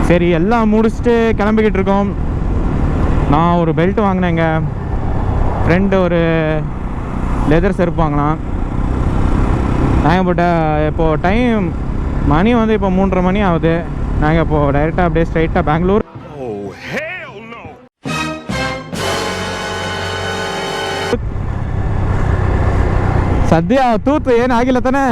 சரி எல்லாம் முடிச்சுட்டு கிளம்பிக்கிட்டு இருக்கோம். நான் ஒரு பெல்ட் வாங்கினேங்க, ஃப்ரெண்டு ஒரு லெதர் செருப்பு வாங்கினான். நாங்கள் இப்போது டைம் மணி வந்து இப்போ 3:30 மணி ஆகுது. நாங்கள் இப்போது டைரெக்டாக அப்படியே ஸ்ட்ரைட்டாக பெங்களூர். ಸದ್ಯ ತೂತು ಏನಾಗಿಲ್ಲ ತಾನೆ.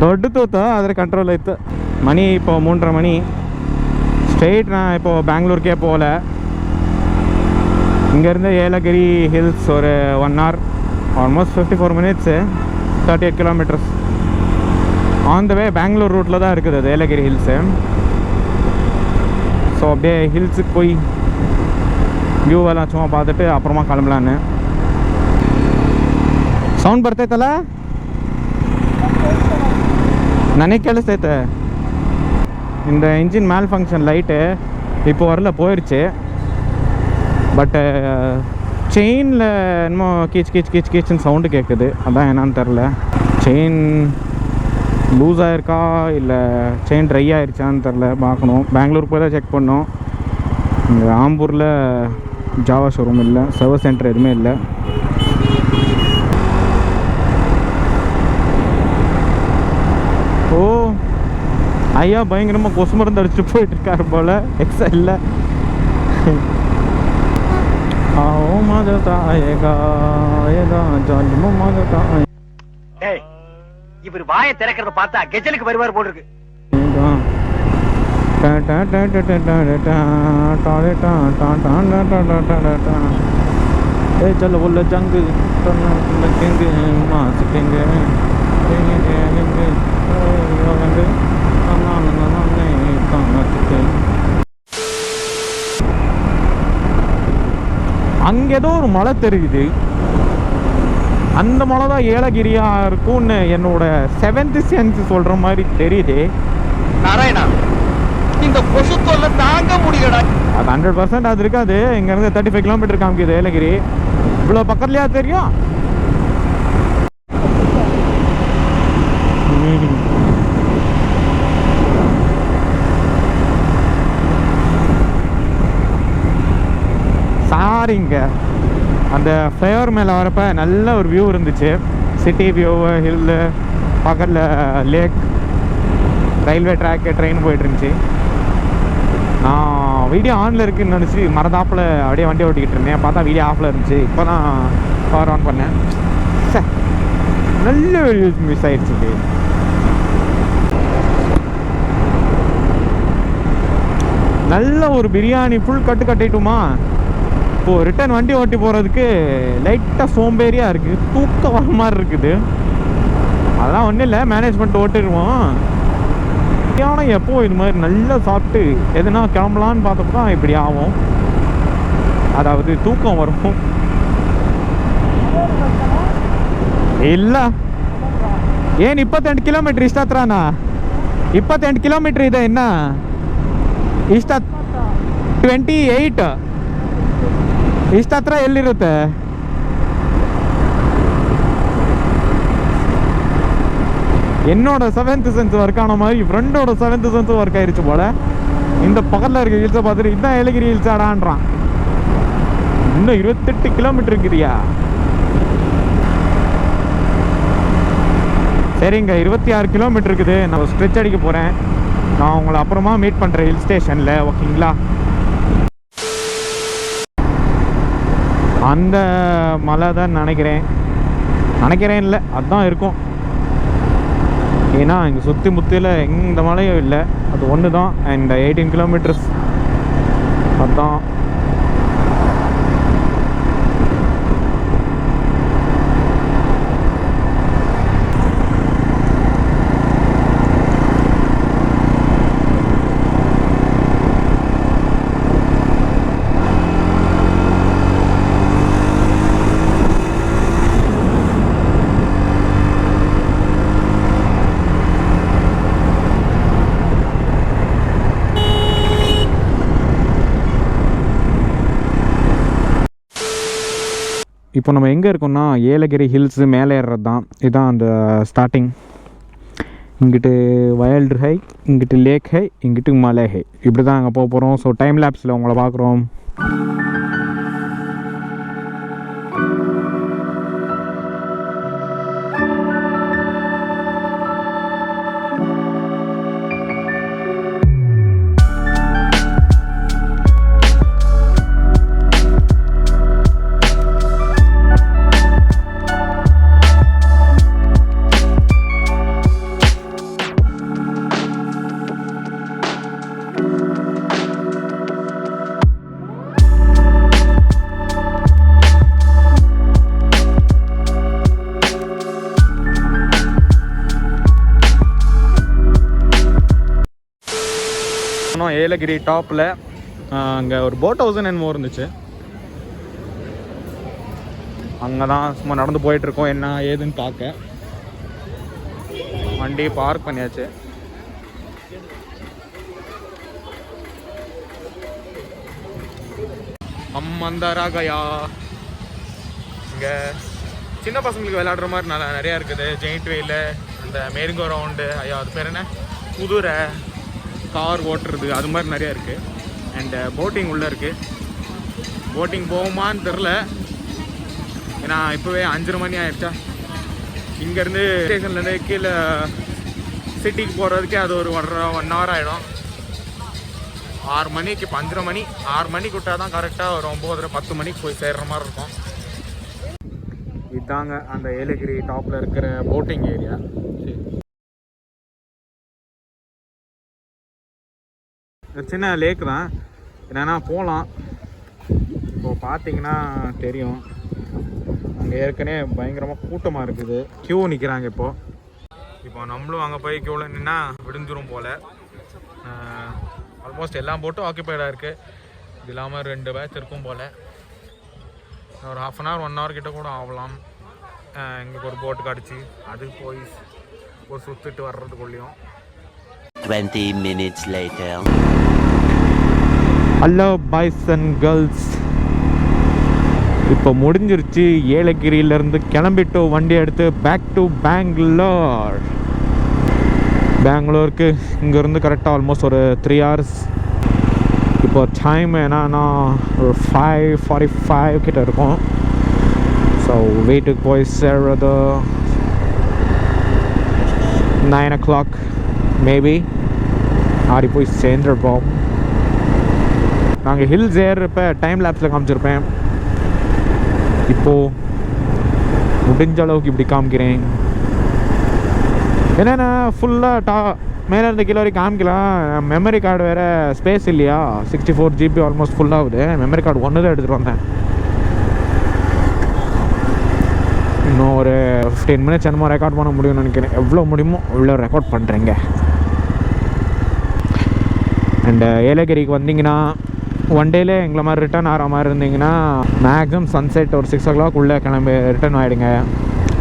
ದೊಡ್ಡ ತೂತು ಆದರೆ ಕಂಟ್ರೋಲ್ ಆಯಿತು. மணி இப்போ 3:30 மணி. ஸ்ட்ரெயிட் நான் இப்போது பெங்களூருக்கே போகல. இங்கேருந்து ஏலகிரி ஹில்ஸ் ஒரு 1 hour, almost 54 minutes, 38 kilometers. On the way Bangalore ரூட்டில் தான் இருக்குது அது ஏலகிரி ஹில்ஸு. ஸோ அப்படியே ஹில்ஸுக்கு போய் வியூவெல்லாம் சும்மா பார்த்துட்டு அப்புறமா கிளம்பலான்னு. ಸೌಂಡ್ ಬರ್ತೈತಲ್ಲ, ನನಗೆ ಕೇಳಿಸ್ತೈತೆ. இந்த இன்ஜின் மேல் ஃபங்க்ஷன் லைட்டு இப்போ வரல, போயிடுச்சு. பட்டு செயினில் என்னமோ கீச்சுன்னு சவுண்டு கேட்குது. அதான் என்னான்னு தெரில. செயின் லூஸ் ஆகிருக்கா இல்லை செயின் ட்ரை ஆகிருச்சான்னு தெரில, பார்க்கணும். பெங்களூர் போய் தான் செக் பண்ணோம். இங்கே ஆம்பூரில் ஜாவா ஷோரூம் இல்லை, சர்வீஸ் சென்டர் எதுவுமே இல்லை. ஓ ஐயா பயங்கரமாக கொசு மருந்து அடிச்சுட்டு போயிட்டுருக்காரு போல். எக்ஸல்ல இவர் வாயை திறக்கிறத பார்த்தா கெஜலுக்கு வருவார் போல இருக்கு. चलो बोल जंग அங்கே ஏதோ ஒரு மலை தெரியுது. அந்த மலை தான் ஏலகிரியா இருக்கும்னு என்னோட 7th சென்ஸ் சொல்ற மாதிரி தெரியுது. நாராயணா, இந்த கொசு தொல்லை தாங்க முடியலடா. அது 100% அது இருக்காது. இங்கேருந்து 35 கிலோமீட்டர் காமிக்குது ஏலகிரி. இவ்வளோ பக்கத்துலையா தெரியும்? சாரிங்க, அந்த ஃப்ளைஓவர் மேலே வரப்போ நல்ல ஒரு வியூ இருந்துச்சு. சிட்டி வியூ, ஹில்லு, பக்கத்தில் லேக், ரயில்வே ட்ராக்கு, ட்ரெயின் போயிட்டு இருந்துச்சு. நான் வீடியோ ஆனில் இருக்குன்னு நினச்சி மறந்தாப்பில் அப்படியே வண்டி ஓட்டிக்கிட்டு இருந்தேன். பார்த்தா வீடியோ ஆஃபில் இருந்துச்சு. இப்போ தான் பவர் ஆன் பண்ணேன். நல்ல ஒரு மிஸ் ஆயிடுச்சு. நல்ல ஒரு பிரியாணி ஃபுல் கட்டிட்டுமா. இப்போது ரிட்டர்ன் வண்டி ஓட்டி போகிறதுக்கு லைட்டாக சோம்பேறியாக இருக்குது, தூக்கம் வர மாதிரி இருக்குது. அதெல்லாம் ஒன்றும் இல்லை, மேனேஜ் பண்ணிட்டு ஓட்டிடுவோம். ஆனால் எப்போ இது மாதிரி நல்லா சாப்பிட்டு எதுனா கிளம்பலான்னு பார்த்தப்போ தான் இப்படி ஆகும். அதாவது தூக்கம் வரும். இல்லை ಏನು 28 ಕಿಲೋಮೀಟ್ರ್ ಇಷ್ಟ ಹತ್ರನಾ? 28 ಕಿಲೋಮೀಟ್ರ್ ಇದೆ ಇನ್ನ. ಇಷ್ಟ 28 ಇಷ್ಟ ಹತ್ರ ಎಲ್ಲಿರುತ್ತೆ? என்னோட 7th சென்ஸ் ஒர்க் ஆன மாதிரி ஃப்ரெண்டோட 7th சென்ஸும் ஒர்க் ஆயிடுச்சு போல. இந்த பக்கத்தில் இருக்க ஹில்ஸை பார்த்துட்டு இதுதான் ஏலகிரி ஹில்ஸ் ஆடான்றான். இன்னும் 28 கிலோமீட்டர் இருக்குதுயா. சரிங்க, 26 கிலோமீட்டர் இருக்குது. நான் ஸ்ட்ரெச் அடிக்க போகிறேன். நான் உங்களை அப்புறமா மீட் பண்ணுறேன் ஹில் ஸ்டேஷனில், ஓகேங்களா? அந்த மலை தான் நினைக்கிறேன் இல்லை, அதுதான் இருக்கும். ஏன்னா இங்கே சுற்றி முற்றியில் எந்த மலையும் இல்லை, அது ஒன்று தான். அண்ட் 18 கிலோமீட்டர்ஸ் அதுதான். இப்போ நம்ம எங்கே இருக்கோம்னா ஏலகிரி ஹில்ஸு மேலே ஏறுறது தான். இதுதான் அந்த ஸ்டார்டிங். இங்கிட்டு வைல்டு ஹை, இங்கிட்டு லேக் ஹை, இங்கிட்டு மலை ஹை. இப்படி தான் அங்கே போக போகிறோம். ஸோ டைம் லேப்ஸில் உங்களை பார்க்குறோம். ஏலகிரி டாப்பில் அங்கே ஒரு போட் ஹவுஸ்ன்னு என்னமோ இருந்துச்சு. அங்கே தான் சும்மா நடந்து போயிட்டுருக்கோம் என்ன ஏதுன்னு பார்க்க. வண்டி பார்க் பண்ணியாச்சு. அம்மந்தராகயா இங்கே சின்ன பசங்களுக்கு விளையாடுற மாதிரி நிறையா இருக்குது. ஜெயிண்ட் வெயில், அந்த மேரிங்கோ ரவுண்டு, ஐயா அது பேர் என்ன, குதிரை, கார் ஓட்டுறது, அது மாதிரி நிறையா இருக்குது. அண்டு போட்டிங் உள்ளே இருக்குது. போட்டிங் போகுமான்னு தெரில, ஏன்னா இப்போவே 5:30 மணி ஆகிடுச்சா. இங்கேருந்து ஸ்டேஷன்லேருந்து கீழே சிட்டிக்கு போகிறதுக்கே அது ஒரு 1 hour ஆகிடும். 6 மணிக்கு, இப்போ 5:30 மணி, 6 மணிக்கு விட்டால் தான் கரெக்டாக ஒரு 9:30-10 மணிக்கு போய் சேர்கிற மாதிரி இருக்கும். இதாங்க அந்த ஏலகிரி டாப்பில் இருக்கிற போட்டிங் ஏரியா. சின்ன லேக் தான், என்னென்னா போகலாம். இப்போது பார்த்தீங்கன்னா தெரியும், அங்கே ஏற்கனவே பயங்கரமாக கூட்டமாக இருக்குது. க்யூ நிற்கிறாங்க. இப்போ நம்மளும் அங்கே போய் க்யூவில் நின்னா விடிஞ்சிரும் போல். ஆல்மோஸ்ட் எல்லா போட்டும் ஆக்கியபைடாக இருக்குது. இது இல்லாமல் 2 பேட்ச் இருக்கும் போல். ஒரு 1/2 hour 1 hour கிட்ட கூட ஆகலாம். எங்களுக்கு ஒரு போட்டு கிடச்சி அது போய் ஒரு சுற்றிட்டு வர்றதுக்குள்ளேயும் 20 minutes later. Hello boys and girls, இப்போ முடிஞ்சிருச்சு. ஏலகிரியிலேருந்து கிளம்பிட்டு வண்டி எடுத்து பேக் டு பெங்களூர். பெங்களூருக்கு இங்கேருந்து கரெக்டாக ஆல்மோஸ்ட் ஒரு 3 hours. இப்போ டைம் என்னன்னா ஒரு 5:45 கிட்ட இருக்கும். ஸோ வீட்டுக்கு போய் சேர்றது 9 o'clock மேபி. ஆடி போய் சேர்ந்துருப்போம். நாங்கள் ஹில்ஸ் ஏறுறப்ப டைம் லேப்ஸில் காமிச்சிருப்பேன். இப்போது முடிஞ்ச அளவுக்கு இப்படி காமிக்கிறேன். என்னென்னா ஃபுல்லாக மேலே இருந்து கீழே வரைக்கும் காமிக்கலாம். மெமரி கார்டு வேறு ஸ்பேஸ் இல்லையா, 64 GB ஆல்மோஸ்ட் ஃபுல்லாகுது. மெமரி கார்டு 1 தான் எடுத்துகிட்டு வந்தேன். இன்னும் ஒரு 15 minutes என்னமோ ரெக்கார்ட் பண்ண முடியும்னு நினைக்கிறேன். எவ்வளோ முடியுமோ அவ்வளோ ரெக்கார்ட் பண்ணுறேங்க. அண்டு ஏலகிரிக்கு வந்தீங்கன்னா ஒன் டேலே எங்களை மாதிரி ரிட்டர்ன் ஆகிற மாதிரி இருந்தீங்கன்னா மேக்ஸிமம் சன்செட் ஒரு 6 o'clock உள்ளே கிளம்பி ரிட்டர்ன் ஆகிடுங்க.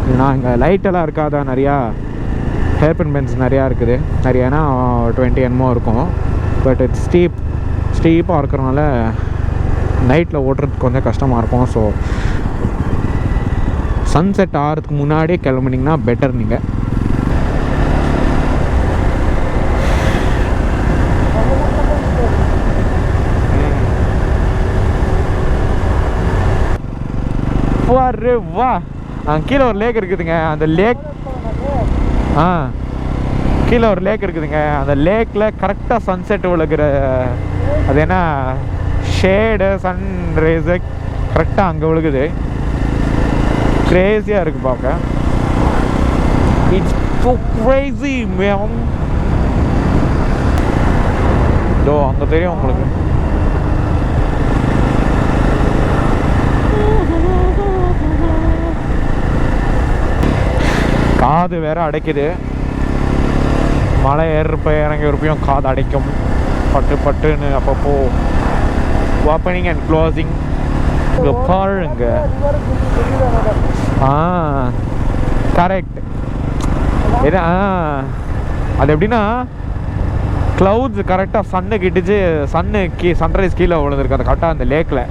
இல்லைனா இங்கே லைட்டெல்லாம் இருக்காதா, நிறையா ஹேர்பின் பென்ஸ் நிறையா இருக்குது. நிறையானா 20 என்னமோ இருக்கும். பட் இட்ஸ் ஸ்டீப்பாக இருக்கிறனால நைட்டில் ஓட்டுறதுக்கு கொஞ்சம் கஷ்டமாக இருக்கும். ஸோ சன்செட் ஆகிறதுக்கு முன்னாடியே கிளம்புனீங்கன்னா பெட்டர். நீங்கள் வா கீழே ஒரு லேக் இருக்குதுங்க. அந்த லேக் கீழே ஒரு லேக் இருக்குதுங்க. அந்த லேக்கில் கரெக்டாக சன்செட் விழுகிற, அது என்ன ஷேடு சன் ரேஸு கரெக்டாக அங்கே விழுகுது. கிரேஸியாக இருக்குது பார்க்க. It's so crazy ma'am. இதோ அங்கே தெரியும் உங்களுக்கு. காது வேற அடைக்குது. மலை ஏறுப்ப இறங்கி இருப்பையும் காது அடைக்கும் பட்டுன்னு அப்பப்போ ஓப்பனிங் அண்ட் க்ளோசிங். இங்கே பாருங்க. கரெக்ட். அது எப்படின்னா க்ளவுட்ஸ் கரெக்டாக சன்னு கிட்டுச்சு. சன்ரைஸ் கீழே விழுந்துருக்கு. அது கரெக்டாக அந்த லேக்கில்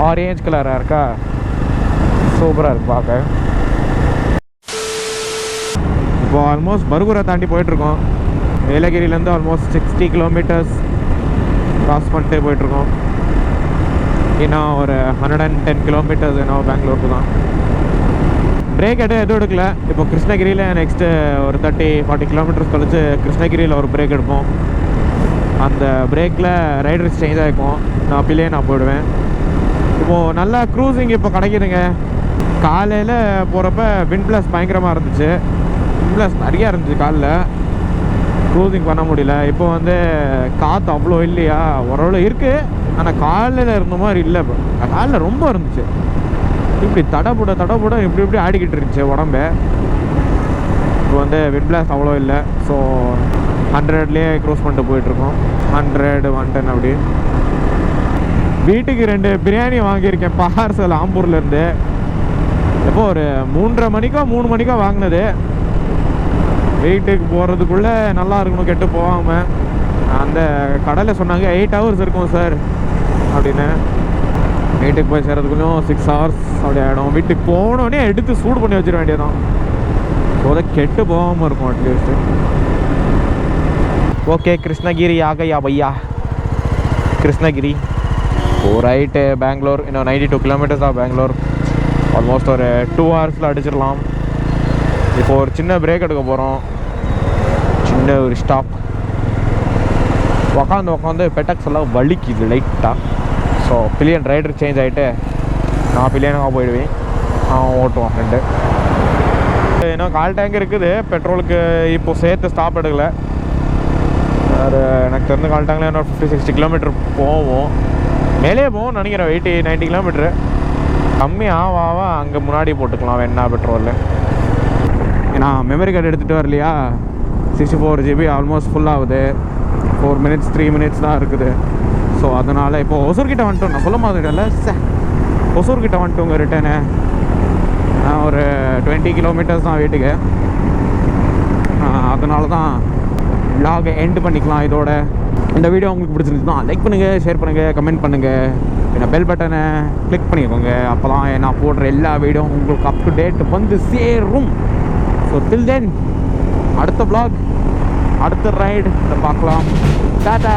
ஆரேஞ்ச் கலராக இருக்கா. சூப்பராக இருக்குது பார்க்க. இப்போ ஆல்மோஸ்ட் பர்கூரை தாண்டி போயிட்டுருக்கோம். ஏலகிரிலேருந்து ஆல்மோஸ்ட் 60 கிலோமீட்டர்ஸ் கிராஸ் பண்ணிட்டு போயிட்டுருக்கோம். இன்னும் ஒரு 110 கிலோமீட்டர்ஸ் இன்னும் பெங்களூருக்கு தான். பிரேக் எதுவும் எடுக்கல. இப்போ கிருஷ்ணகிரியில் நெக்ஸ்ட்டு ஒரு 30-40 கிலோமீட்டர்ஸ் கழிச்சு கிருஷ்ணகிரியில் ஒரு பிரேக் எடுப்போம். அந்த பிரேக்கில் ரைடர்ஸ் சேஞ்ச் ஆகிக்கும். நான் அப்பயிலே நான் போயிடுவேன். இப்போது நல்லா க்ரூசிங் இப்போ கிடைக்குதுங்க. காலையில் போகிறப்ப விண்ட் பிளஸ் பயங்கரமாக இருந்துச்சு. விண்ட் பிளஸ் நிறையா இருந்துச்சு. காலைல க்ரூசிங் பண்ண முடியல. இப்போ வந்து காற்று அவ்வளோ இல்லையா, ஓரளவு இருக்குது. ஆனால் காலையில் இருந்த மாதிரி இல்லை. இப்போ காலையில் ரொம்ப இருந்துச்சு. இப்படி தடபுட இப்படி ஆடிக்கிட்டு இருந்துச்சு உடம்பு. இப்போ வந்து விண்ட் பிளாஸ்ட் அவ்வளோ இல்லை. ஸோ 100லேயே க்ரூஸ் பண்ணிட்டு போயிட்டுருக்கோம். 100, 110 அப்படி. வீட்டுக்கு 2 பிரியாணி வாங்கியிருக்கேன் பார்சல் ஆம்பூர்லேருந்து. எப்போ ஒரு 3:30 மணிக்கோ வாங்கினது. வீட்டுக்கு போகிறதுக்குள்ளே நல்லா இருக்கணும், கெட்டு போகாமல். அந்த கடையில் சொன்னாங்க 8 hours இருக்கும் சார் அப்படின்னு. வீட்டுக்கு போய் சேர்றதுக்குள்ளும் 6 hours அப்படி ஆகிடும். வீட்டுக்கு போனோடனே எடுத்து சூடு பண்ணி வச்சிட வேண்டியதான். ஸோ அதை கெட்டு போகாமல் இருக்கும் அட்லீஸ்ட்டு. ஓகே, கிருஷ்ணகிரி ஆகையா பையா. கிருஷ்ணகிரி ஓ ரைட்டு. பெங்களூர் இன்னும் 92 கிலோமீட்டர்ஸ் தான் பெங்களூர். ஆல்மோஸ்ட் ஒரு 2 hours அடிச்சிடலாம். இப்போ ஒரு சின்ன பிரேக் எடுக்க போகிறோம். சின்ன ஒரு ஸ்டாப். உக்காந்து பெட்டக்ஸ் எல்லாம் வலிக்குது லைட்டாக. ஸோ பில்லியன் ரைடர் சேஞ்ச் ஆகிட்டு நான் பில்லியனாக போயிடுவேன். அவன் ஓட்டுவான் ஃப்ரெண்டு. இன்னும் 1/4 டேங்க் இருக்குது பெட்ரோலுக்கு. இப்போ சேர்த்து ஸ்டாப் எடுக்கலை. ஒரு எனக்கு தெரிஞ்ச 1/4 டேங்கில் இன்னொரு 50-60 கிலோமீட்டர் போவோம். மேலே போவோம் நினைக்கிறேன். 80-90 கிலோமீட்ரு கம்மி ஆவா அங்கே முன்னாடி போட்டுக்கலாம் வேணா பெட்ரோலில். ஏன்னா மெமரி கார்டு எடுத்துகிட்டு வரலையா. 64 GB ஆல்மோஸ்ட் ஃபுல் ஆகுது. 4 minutes 3 minutes தான் இருக்குது. ஸோ அதனால் இப்போது ஒசூர்கிட்ட வந்துட்டோம். நான் சொல்ல மாதிரிடல ஒசூர்கிட்ட வந்துட்டோங்க. ரிட்டனு ஒரு 20 கிலோமீட்டர்ஸ் தான் வீட்டுக்கு. அதனால தான் vlog எண்ட் பண்ணிக்கலாம் இதோட. இந்த வீடியோ உங்களுக்கு பிடிச்சிருந்துச்சுன்னா லைக் பண்ணுங்கள், ஷேர் பண்ணுங்கள், கமெண்ட் பண்ணுங்கள். என்ன பெல் பட்டனை கிளிக் பண்ணிக்கோங்க. அப்போ தான் நான் போடுற எல்லா வீடியோ உங்களுக்கு அப் டு டேட் வந்து சேரும். ஸோ டில் தென் அடுத்த vlog அடுத்த ரைடு பார்க்கலாம். டாடா.